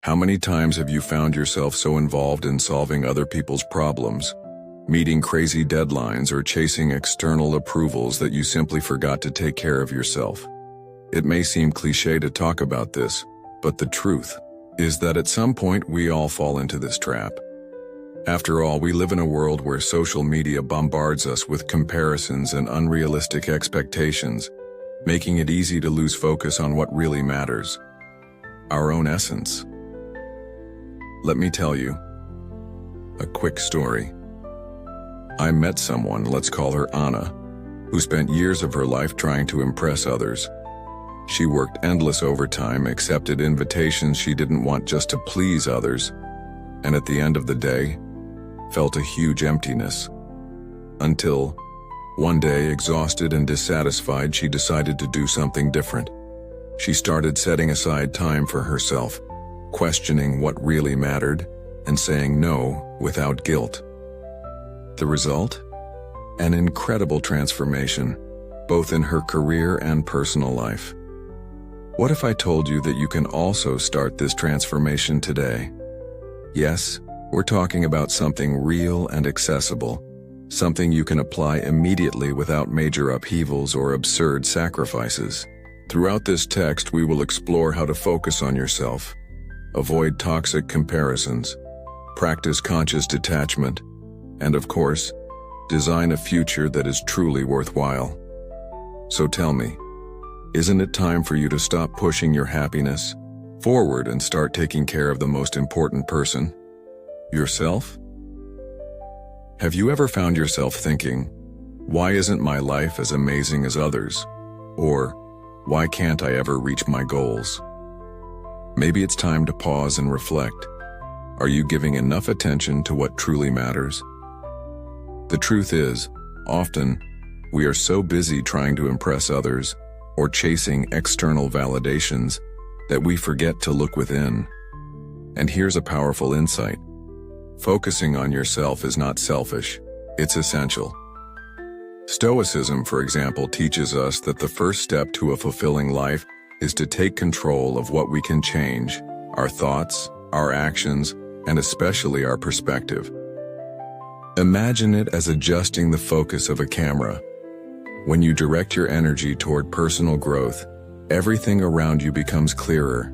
How many times have you found yourself so involved in solving other people's problems, meeting crazy deadlines, or chasing external approvals that you simply forgot to take care of yourself? It may seem cliché to talk about this, but the truth is that at some point we all fall into this trap. After all, we live in a world where social media bombards us with comparisons and unrealistic expectations, making it easy to lose focus on what really matters: our own essence. Let me tell you a quick story. I met someone, let's call her Anna, who spent years of her life trying to impress others. She worked endless overtime, accepted invitations she didn't want just to please others, and at the end of the day, felt a huge emptiness. Until, one day, exhausted and dissatisfied, she decided to do something different. She started setting aside time for herself, questioning what really mattered, and saying no without guilt. The result? An incredible transformation, both in her career and personal life. What if I told you that you can also start this transformation today? Yes, we're talking about something real and accessible, something you can apply immediately without major upheavals or absurd sacrifices. Throughout this text, we will explore how to focus on yourself, avoid toxic comparisons, practice conscious detachment, and of course, design a future that is truly worthwhile. So tell me, isn't it time for you to stop pushing your happiness forward and start taking care of the most important person, yourself? Have you ever found yourself thinking, why isn't my life as amazing as others? Or, why can't I ever reach my goals? Maybe it's time to pause and reflect. Are you giving enough attention to what truly matters? The truth is, often, we are so busy trying to impress others or chasing external validations that we forget to look within. And here's a powerful insight. Focusing on yourself is not selfish, it's essential. Stoicism, for example, teaches us that the first step to a fulfilling life is to take control of what we can change: our thoughts, our actions, and especially our perspective. Imagine it as adjusting the focus of a camera. When you direct your energy toward personal growth, everything around you becomes clearer.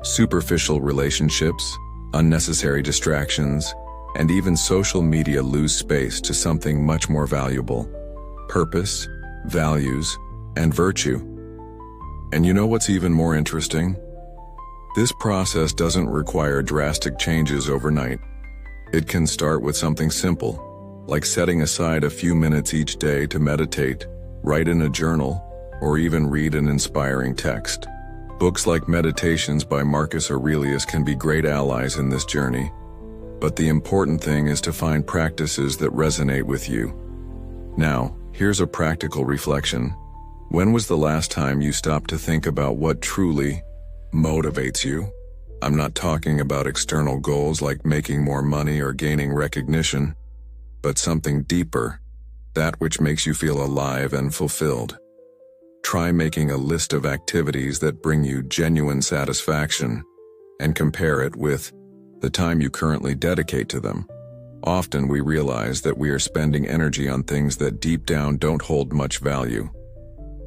Superficial relationships, unnecessary distractions, and even social media lose space to something much more valuable: purpose, values, and virtue. And you know what's even more interesting? This process doesn't require drastic changes overnight. It can start with something simple, like setting aside a few minutes each day to meditate, write in a journal, or even read an inspiring text. Books like Meditations by Marcus Aurelius can be great allies in this journey, but the important thing is to find practices that resonate with you. Now, here's a practical reflection. When was the last time you stopped to think about what truly motivates you? I'm not talking about external goals like making more money or gaining recognition, but something deeper, that which makes you feel alive and fulfilled. Try making a list of activities that bring you genuine satisfaction and compare it with the time you currently dedicate to them. Often we realize that we are spending energy on things that deep down don't hold much value.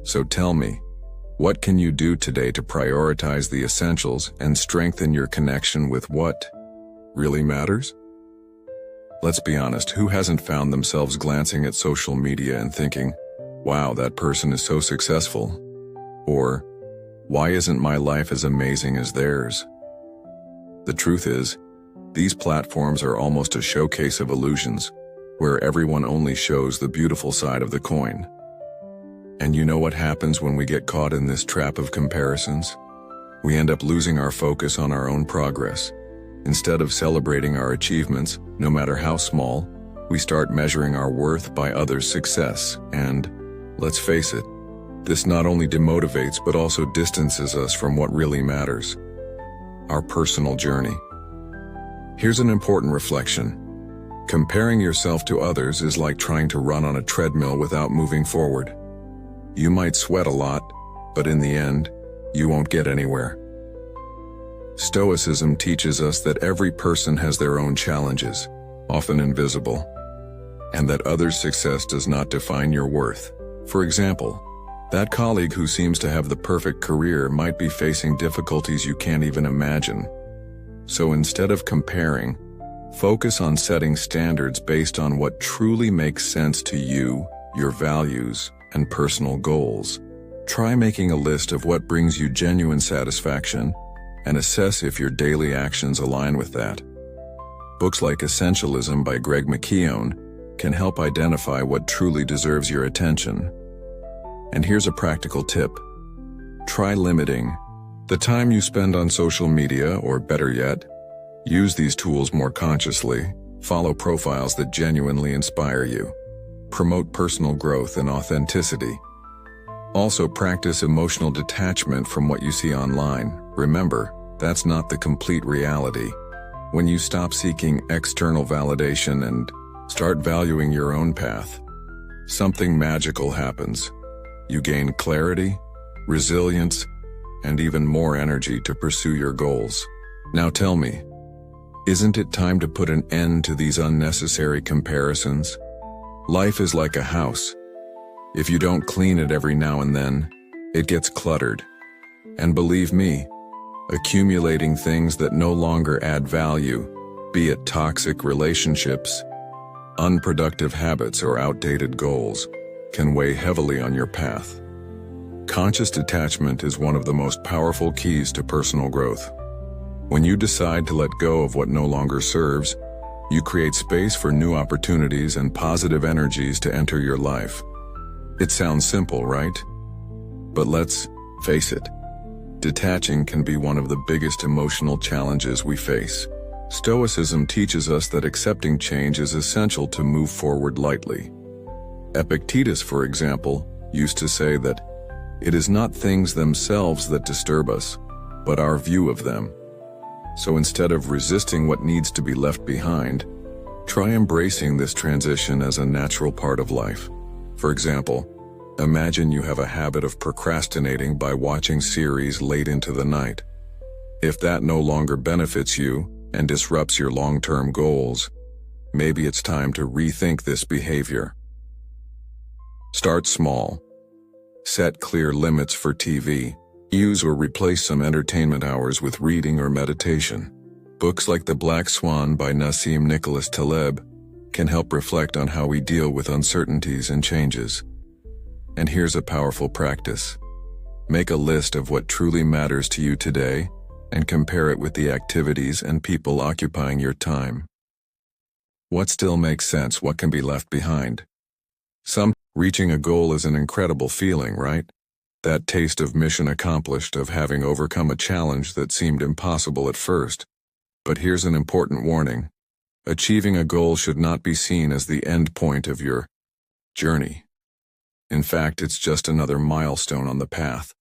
So tell me, what can you do today to prioritize the essentials and strengthen your connection with what really matters? Let's be honest, who hasn't found themselves glancing at social media and thinking, wow, that person is so successful? Or, why isn't my life as amazing as theirs? The truth is, these platforms are almost a showcase of illusions, where everyone only shows the beautiful side of the coin. And you know what happens when we get caught in this trap of comparisons? We end up losing our focus on our own progress. Instead of celebrating our achievements, no matter how small, we start measuring our worth by others' success, and, let's face it, this not only demotivates but also distances us from what really matters: our personal journey. Here's an important reflection. Comparing yourself to others is like trying to run on a treadmill without moving forward. You might sweat a lot, but in the end, you won't get anywhere. Stoicism teaches us that every person has their own challenges, often invisible, and that others' success does not define your worth. For example, that colleague who seems to have the perfect career might be facing difficulties you can't even imagine. So instead of comparing, focus on setting standards based on what truly makes sense to you, your values, and personal goals. Try making a list of what brings you genuine satisfaction and assess if your daily actions align with that. Books like Essentialism by Greg McKeown can help identify what truly deserves your attention. And here's a practical tip. Try limiting the time you spend on social media, or better yet, use these tools more consciously. Follow profiles that genuinely inspire you. Promote personal growth and authenticity. Also practice emotional detachment from what you see online. Remember, that's not the complete reality. When you stop seeking external validation and start valuing your own path, something magical happens. You gain clarity, resilience, and even more energy to pursue your goals. Now tell me, isn't it time to put an end to these unnecessary comparisons? Life is like a house. If you don't clean it every now and then, it gets cluttered. And believe me, accumulating things that no longer add value, be it toxic relationships, unproductive habits, or outdated goals, can weigh heavily on your path. Conscious detachment is one of the most powerful keys to personal growth. When you decide to let go of what no longer serves, you create space for new opportunities and positive energies to enter your life. It sounds simple, right? But let's face it, detaching can be one of the biggest emotional challenges we face. Stoicism teaches us that accepting change is essential to move forward lightly. Epictetus, for example, used to say that it is not things themselves that disturb us, but our view of them. So instead of resisting what needs to be left behind, try embracing this transition as a natural part of life. For example, imagine you have a habit of procrastinating by watching series late into the night. If that no longer benefits you and disrupts your long-term goals, maybe it's time to rethink this behavior. Start small. Set clear limits for TV. Use or replace some entertainment hours with reading or meditation. Books like The Black Swan by Nassim Nicholas Taleb can help reflect on how we deal with uncertainties and changes. And here's a powerful practice. Make a list of what truly matters to you today and compare it with the activities and people occupying your time. What still makes sense? What can be left behind? Reaching a goal is an incredible feeling, right? That taste of mission accomplished, of having overcome a challenge that seemed impossible at first. But here's an important warning. Achieving a goal should not be seen as the end point of your journey. In fact, it's just another milestone on the path.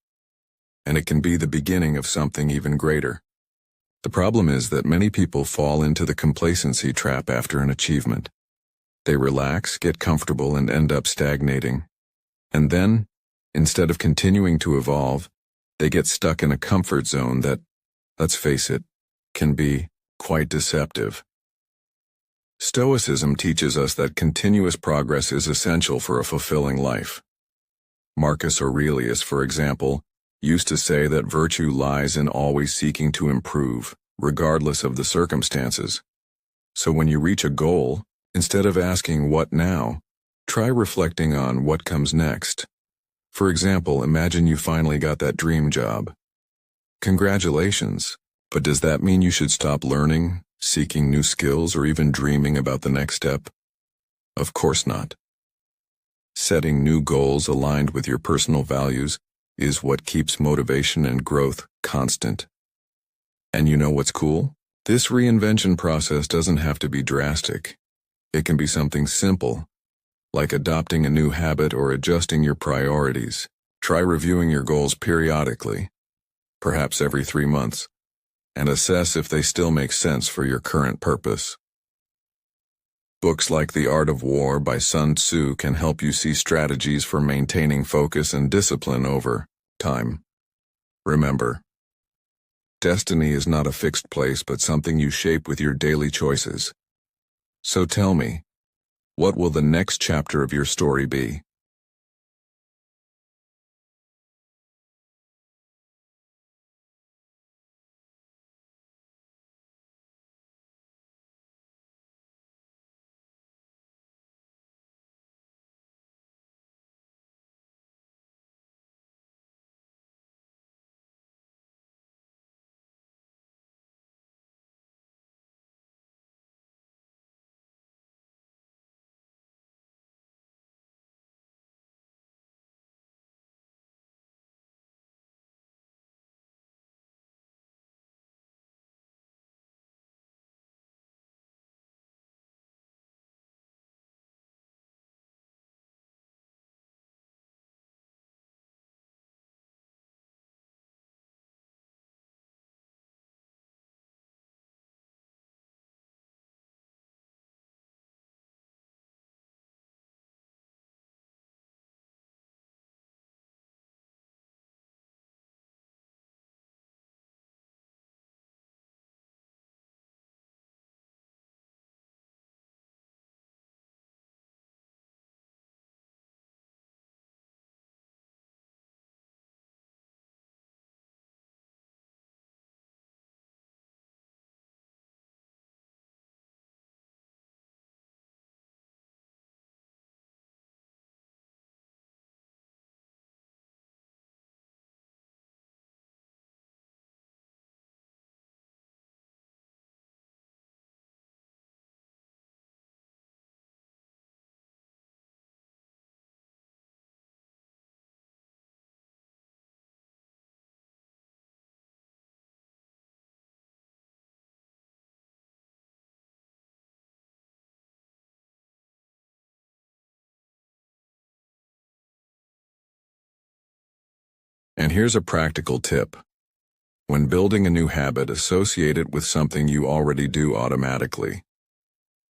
And it can be the beginning of something even greater. The problem is that many people fall into the complacency trap after an achievement. They relax, get comfortable, and end up stagnating. And then, instead of continuing to evolve, they get stuck in a comfort zone that, let's face it, can be quite deceptive. Stoicism teaches us that continuous progress is essential for a fulfilling life. Marcus Aurelius, for example, used to say that virtue lies in always seeking to improve, regardless of the circumstances. So when you reach a goal, instead of asking what now, try reflecting on what comes next. For example, imagine you finally got that dream job. Congratulations, but does that mean you should stop learning, seeking new skills, or even dreaming about the next step? Of course not. Setting new goals aligned with your personal values is what keeps motivation and growth constant. And you know what's cool? This reinvention process doesn't have to be drastic. It can be something simple, like adopting a new habit or adjusting your priorities. Try reviewing your goals periodically, perhaps every 3 months, and assess if they still make sense for your current purpose. Books like The Art of War by Sun Tzu can help you see strategies for maintaining focus and discipline over time. Remember, Destiny is not a fixed place but something you shape with your daily choices. So tell me, what will the next chapter of your story be? And here's a practical tip. When building a new habit, associate it with something you already do automatically.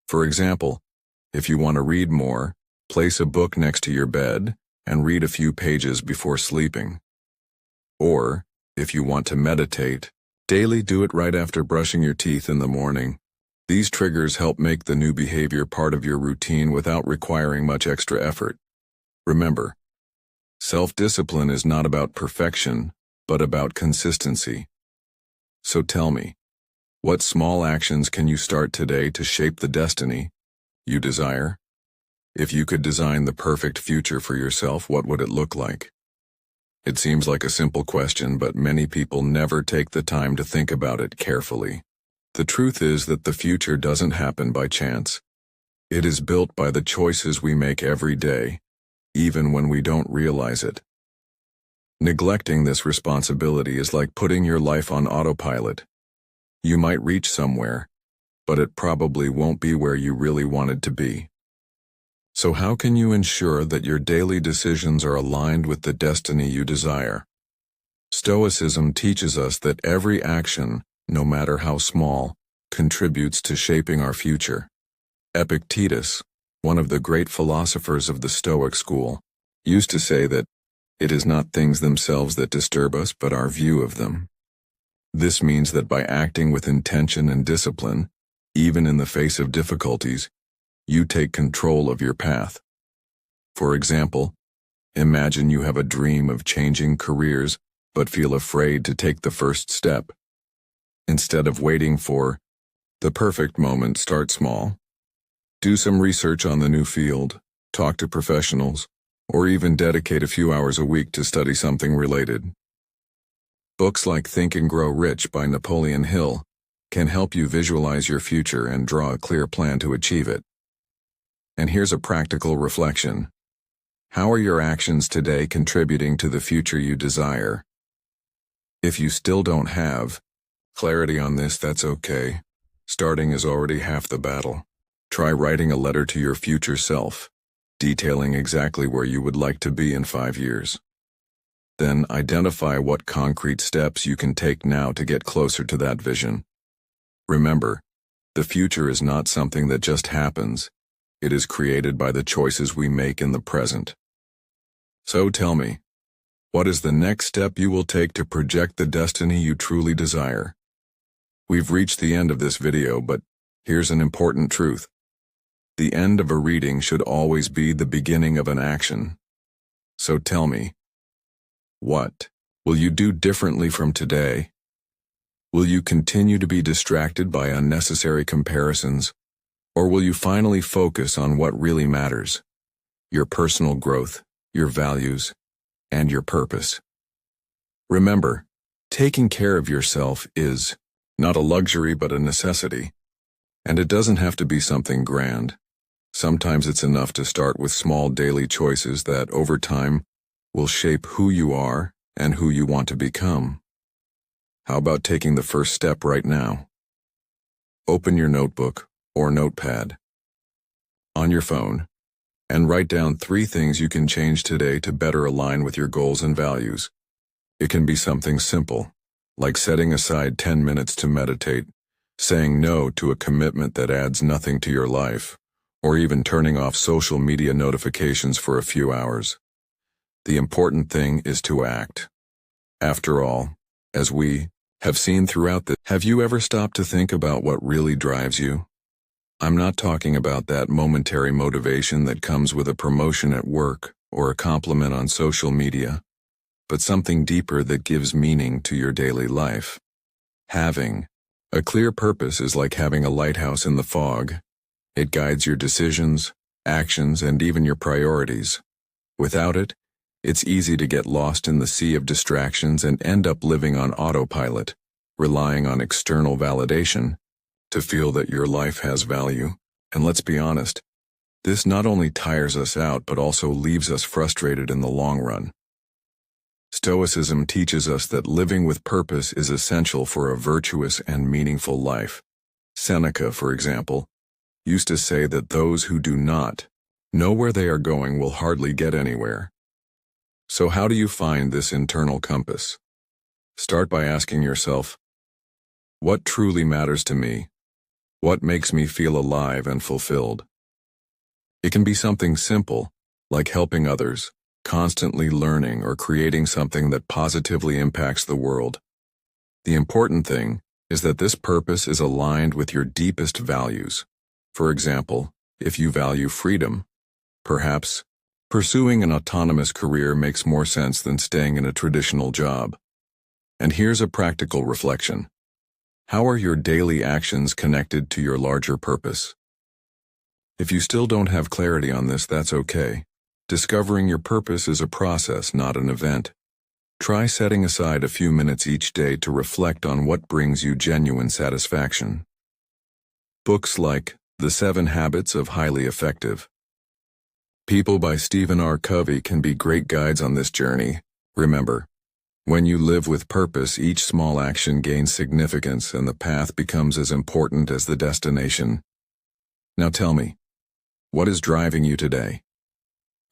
For example, if you want to read more, place a book next to your bed and read a few pages before sleeping. Or, if you want to meditate, daily do it right after brushing your teeth in the morning. These triggers help make the new behavior part of your routine without requiring much extra effort. Remember, self-discipline is not about perfection, but about consistency. So tell me, what small actions can you start today to shape the destiny you desire? If you could design the perfect future for yourself, what would it look like? It seems like a simple question, but many people never take the time to think about it carefully. The truth is that the future doesn't happen by chance. It is built by the choices we make every day, even when we don't realize it. Neglecting this responsibility is like putting your life on autopilot. You might reach somewhere, but it probably won't be where you really wanted to be. So how can you ensure that your daily decisions are aligned with the destiny you desire? Stoicism teaches us that every action, no matter how small, contributes to shaping our future. Epictetus, one of the great philosophers of the Stoic school, used to say that it is not things themselves that disturb us, but our view of them. This means that by acting with intention and discipline, even in the face of difficulties, you take control of your path. For example, imagine you have a dream of changing careers but feel afraid to take the first step. Instead of waiting for the perfect moment, start small. Do some research on the new field, talk to professionals, or even dedicate a few hours a week to study something related. Books like Think and Grow Rich by Napoleon Hill can help you visualize your future and draw a clear plan to achieve it. And here's a practical reflection. How are your actions today contributing to the future you desire? If you still don't have clarity on this, that's okay. Starting is already half the battle. Try writing a letter to your future self, detailing exactly where you would like to be in 5 years. Then identify what concrete steps you can take now to get closer to that vision. Remember, the future is not something that just happens. It is created by the choices we make in the present. So tell me, What is the next step you will take to project the destiny you truly desire? We've reached the end of this video, but here's an important truth. The end of a reading should always be the beginning of an action. So tell me, what will you do differently from today? Will you continue to be distracted by unnecessary comparisons, or will you finally focus on what really matters? Your personal growth, your values, and your purpose. Remember, taking care of yourself is not a luxury but a necessity. And it doesn't have to be something grand. Sometimes it's enough to start with small daily choices that, over time, will shape who you are and who you want to become. How about taking the first step right now? Open your notebook or notepad on your phone and write down 3 things you can change today to better align with your goals and values. It can be something simple, like setting aside 10 minutes to meditate, saying no to a commitment that adds nothing to your life, or even turning off social media notifications for a few hours. The important thing is to act. After all, as we have seen throughout this, have you ever stopped to think about what really drives you? I'm not talking about that momentary motivation that comes with a promotion at work or a compliment on social media, but something deeper that gives meaning to your daily life. Having a clear purpose is like having a lighthouse in the fog. It guides your decisions, actions, and even your priorities. Without it, it's easy to get lost in the sea of distractions and end up living on autopilot, relying on external validation to feel that your life has value. And let's be honest, this not only tires us out but also leaves us frustrated in the long run. Stoicism teaches us that living with purpose is essential for a virtuous and meaningful life. Seneca, for example, used to say that those who do not know where they are going will hardly get anywhere. So how do you find this internal compass? Start by asking yourself, what truly matters to me? What makes me feel alive and fulfilled? It can be something simple, like helping others, constantly learning, or creating something that positively impacts the world. The important thing is that this purpose is aligned with your deepest values. For example, if you value freedom, perhaps pursuing an autonomous career makes more sense than staying in a traditional job. And here's a practical reflection. How are your daily actions connected to your larger purpose? If you still don't have clarity on this, that's okay. Discovering your purpose is a process, not an event. Try setting aside a few minutes each day to reflect on what brings you genuine satisfaction. Books like The 7 Habits of Highly Effective People by Stephen R. Covey can be great guides on this journey. Remember, when you live with purpose, each small action gains significance and the path becomes as important as the destination. Now tell me, what is driving you today?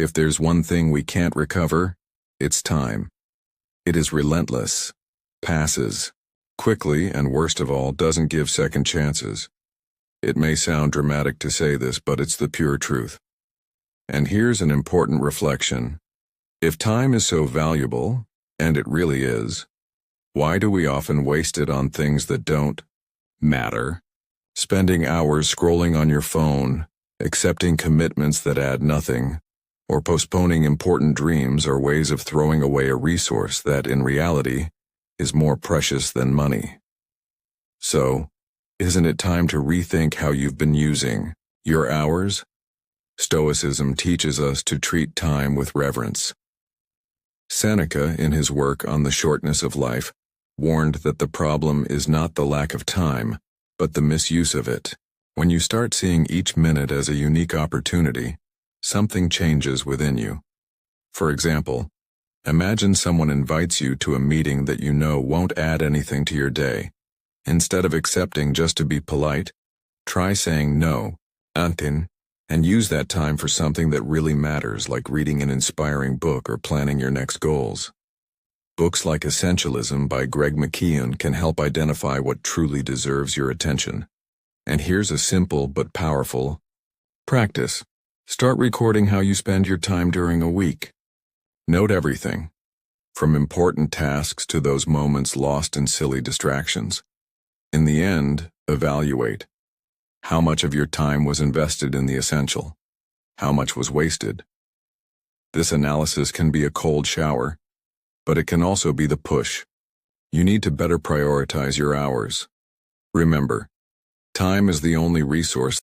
If there's one thing we can't recover, it's time. It is relentless, passes quickly, and worst of all, doesn't give second chances. It may sound dramatic to say this, but it's the pure truth. And here's an important reflection. If time is so valuable, and it really is, why do we often waste it on things that don't matter? Spending hours scrolling on your phone, accepting commitments that add nothing, or postponing important dreams are ways of throwing away a resource that, in reality, is more precious than money. So, isn't it time to rethink how you've been using your hours? Stoicism teaches us to treat time with reverence. Seneca, in his work on the shortness of life, warned that the problem is not the lack of time, but the misuse of it. When you start seeing each minute as a unique opportunity, something changes within you. For example, imagine someone invites you to a meeting that you know won't add anything to your day. Instead of accepting just to be polite, try saying no, Antin, and use that time for something that really matters, like reading an inspiring book or planning your next goals. Books like Essentialism by Greg McKeown can help identify what truly deserves your attention. And here's a simple but powerful practice. Start recording how you spend your time during a week. Note everything. From important tasks to those moments lost in silly distractions. In the end, evaluate. How much of your time was invested in the essential? How much was wasted? This analysis can be a cold shower, but it can also be the push. You need to better prioritize your hours. Remember, time is the only resource